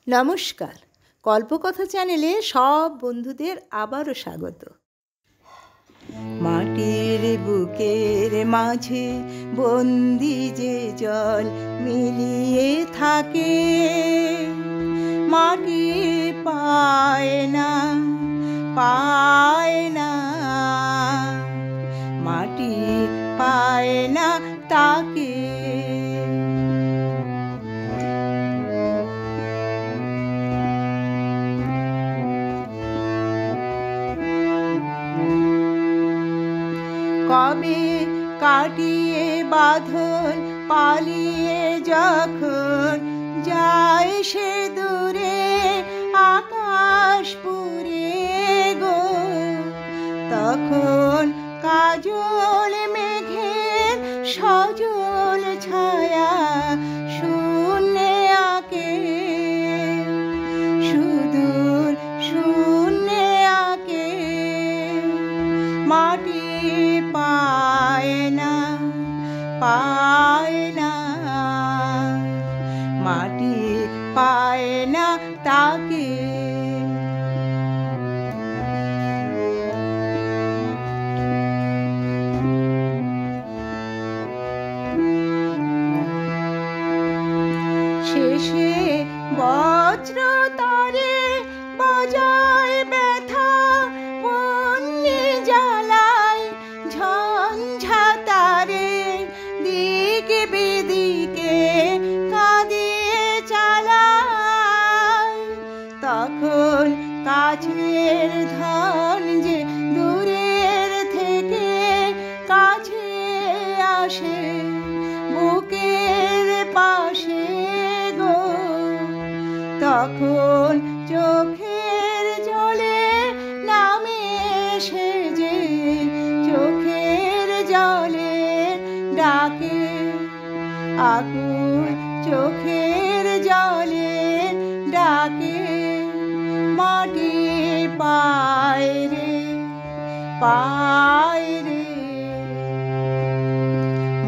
নমস্কার, কল্পকথা চ্যানেলে সব বন্ধুদের আবারও স্বাগত। মাটির বুকের মাঝে বন্দি যে জল মিলিয়ে থাকে, মাটি পায় না পায় না, মাটি পায় না তাকে। কবে কাটিয়ে বাঁধন পালিয়ে যখন যায় সে দূরে আকাশপুরে গো, তখন কাজল মেঘের সজল ছায়া শূন্যে আঁকে, সুদূর শূন্যে আঁকে। মাটি পায় না পায় না, মাটি পায় না তাকে। শেষে বজ্র তারে বাজায় ব্যথা, বন্যে জ্বালায় ঝঞ্ঝাতারে, দিকে বেদিকে কাঁদিয়ে চালায়। তখন কাছের ধন যে দূরের থেকে কাছে আসে, বুকের পাশে গো, তখন চোখের জলে নামে সে যে চোখের জলে ডাকে, আকুল চোখের জলে ডাকে। মাটি পায় রে পায় রে,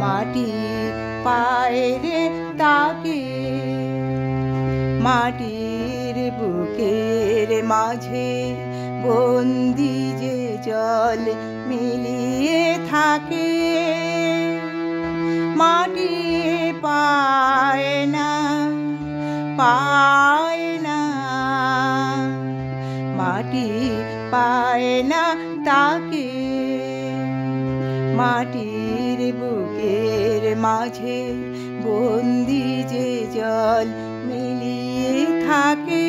মাটি পায় রে তাকে। মাটির বুকের মাঝে বন্দি যে জল মিলিয়ে থাকে, মাটি পায় না পায় না, মাটি পায় না তাকে। মাটির বুকের মাঝে বন্দি যে জল মিলিয়ে থাকে।